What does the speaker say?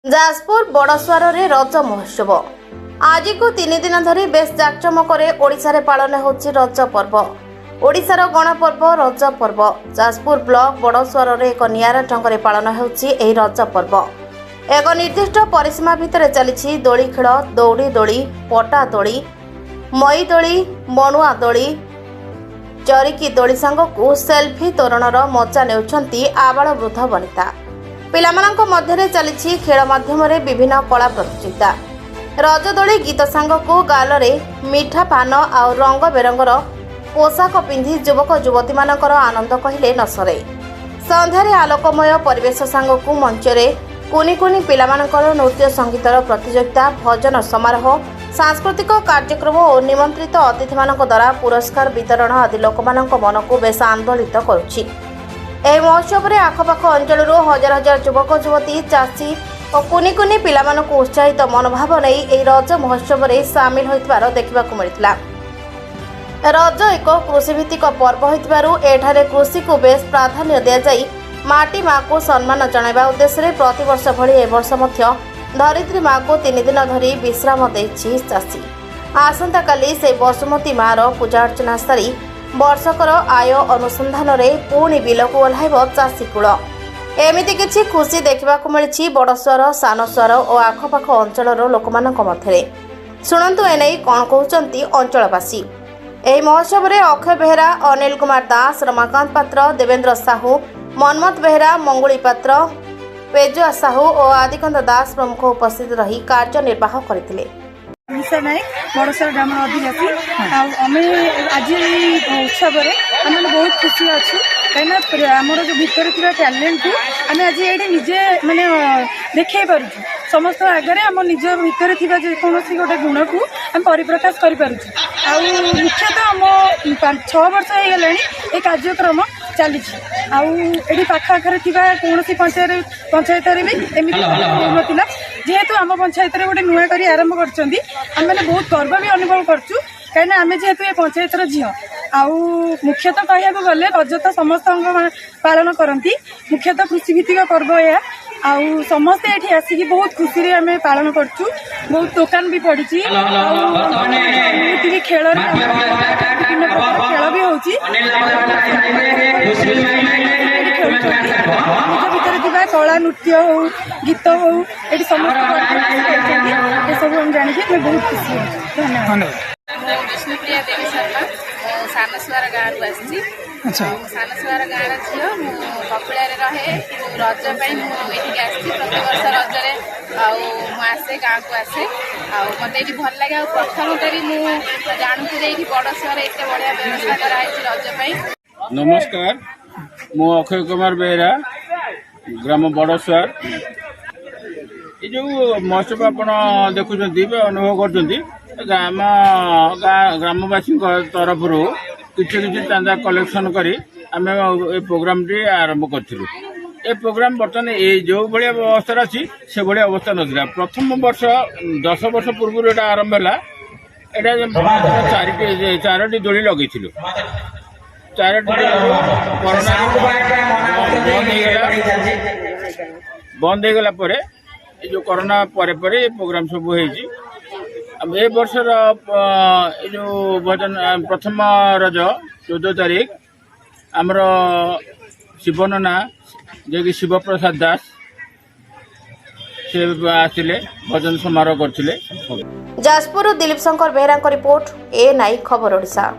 जाजपुर बड़सुआर रज महोत्सव आज को 3 दिन धरी बेस जाकजमकरे ओडिशा रे पालन होछि रज पर्व। ओडिशार गणपर्व रज पर्व जाजपुर ब्लॉक बड़सुआर एक नियारा ढंग पालन होछि एही रज पर्व। एक निर्दिष्ट परिसीमा भितर चली दोली खेल, दौड़ी दोली, पटा दोली, मई दोली, मणुआ दोली, चरिकी दोली सांगकु सेल्फी तोरणर मजा नेउछंती आबाल वृद्ध वनिता। पिलामानंक मध्यरे चली खेल माध्यमरे विभिन्न कला प्रतियोगिता। रजदोली गीत सांगकु गालरे मिठा पान आ रंग बेरंगर पोशाक पिंधि युवक युवती मानकर आनंद कहिले न सरे। संध्यारे आलोकमय परिवेश सांगकु मंचरे कुनी कुनी पिलामानकर नृत्य संगीतर प्रतियोगिता, भजन समारोह, सांस्कृतिक कार्यक्रम और निमंत्रित अतिथि मानक द्वारा पुरस्कार वितरण आदि लोकमानंक मनकु बेस आंदोलित करुछि। ଏହି ମହୋତ୍ସବରେ ଆଖପାଖ ଅଞ୍ଚଳରୁ ହଜାର ହଜାର ଯୁବକ ଯୁବତୀ, ଚାଷୀ ଓ କୁନି କୁନି ପିଲାମାନଙ୍କୁ ଉତ୍ସାହିତ ମନୋଭାବ ନେଇ ଏହି ରଜ ମହୋତ୍ସବରେ ସାମିଲ ହୋଇଥିବାର ଦେଖିବାକୁ ମିଳିଥିଲା। ରଜ ଏକ କୃଷିଭିତ୍ତିକ ପର୍ବ ହୋଇଥିବାରୁ ଏଠାରେ କୃଷିକୁ ବେଶ୍ ପ୍ରାଧାନ୍ୟ ଦିଆଯାଇ ମାଟି ମାକୁ ସମ୍ମାନ ଜଣାଇବା ଉଦ୍ଦେଶ୍ୟରେ ପ୍ରତିବର୍ଷ ଭଳି ଏ ବର୍ଷ ମଧ୍ୟ ଧରିତ୍ରୀ ମାକୁ 3 ଦିନ ଧରି ବିଶ୍ରାମ ଦେଇଛି ଚାଷୀ। ଆସନ୍ତାକାଲି ସେହି ବସୁମତୀ ମାର ପୂଜା ଅର୍ଚ୍ଚନା ସାରି ବର୍ଷକର ଆୟ ଅନୁସନ୍ଧାନରେ ପୁଣି ବିଲକୁ ଓହ୍ଲାଇବ ଚାଷୀ କୂଳ। ଏମିତି କିଛି ଖୁସି ଦେଖିବାକୁ ମିଳିଛି ବଡ଼ସୁଆର, ସାନସୁଆର ଓ ଆଖପାଖ ଅଞ୍ଚଳର ଲୋକମାନଙ୍କ ମଧ୍ୟରେ। ଶୁଣନ୍ତୁ ଏନେଇ କ'ଣ କହୁଛନ୍ତି ଅଞ୍ଚଳବାସୀ। ଏହି ମହୋତ୍ସବରେ ଅକ୍ଷୟ ବେହେରା, ଅନିଲ କୁମାର ଦାସ, ରମାକାନ୍ତ ପାତ୍ର, ଦେବେନ୍ଦ୍ର ସାହୁ, ମନ୍ମଥ ବେହେରା, ମଙ୍ଗୁଳି ପାତ୍ର, ପେଜୁଆ ସାହୁ ଓ ଆଦିକାନ୍ତ ଦାସ ପ୍ରମୁଖ ଉପସ୍ଥିତ ରହି କାର୍ଯ୍ୟନିର୍ବାହ କରିଥିଲେ। निशा नायक बड़सर ग्राम अधिवासी आम आज उत्सव आम बहुत खुशी अच्छु कहीं आमर जो भितर टैलेंट को आम आज ये निजे माने देखा पार्छ समस्त आगे आम निज भितर जेकोसी गोटे गुण को आम परिप्रकाश करूँ। मुख्यतः आम 6 वर्ष हो गला ये कार्यक्रम चली पाखाखर कौन पंचायत भी एमती ना जेहेतु आम पंचायत गोटे नुआ कर आरंभ कर बहुत गर्व भी अनुभव करचु कहीं आम जेहेतु ये पंचायत झी मुख्यतः कहया गले रज तो समस्त पालन करती मुख्यतः कृषिभित्तिक पर्व यह समस्ते ये आसिक बहुत खुशी आम पालन करचु। बहुत दुकान भी पड़ी भी खेल विभिन्न प्रकार खेल भी होची भितर कला नृत्य हो गीत हो ये समस्त सब हम जानिए बहुत खुशी। धन्यवाद। विष्णुप्रिया देवी शर्मा सानसुआर गाँव आसी सानसुआर गाँव झील कपिला रहे रज मुझे आसी प्रति वर्ष रजरे आसे गाँव को आसे मत ये भल लगे प्रथम करी जानूँ बड़सुआर एत बढ़िया व्यवस्था कराई रज। नमस्कार, मु अक्षय कुमार बेहेरा, ग्राम बड़सुआर। ये जो महोत्सव आप देखुं अनुभव कर ग्रामवासी तरफ किसी चांदा कलेक्शन करी आम ए प्रोग्राम टी आरंभ करूँ। ए प्रोग्राम बर्तमान ये जो भाया अवस्था अच्छी से भाया अवस्था ना। प्रथम वर्ष 10 वर्ष पूर्व ये आरंभ है ये 4टी दोली लगे 4टी कोरोना बंद हो गला जो कोरोना पर ये प्रोग्राम सब होती। ए वर्षर जो भजन प्रथम रज 14 तारीख आमर शिवनना जे कि शिव प्रसाद दास से आसिले भजन समारोह करथिले। जाजपुर दिलीप शंकर बेहरा रिपोर्ट ए नाई खबर ओडिशा।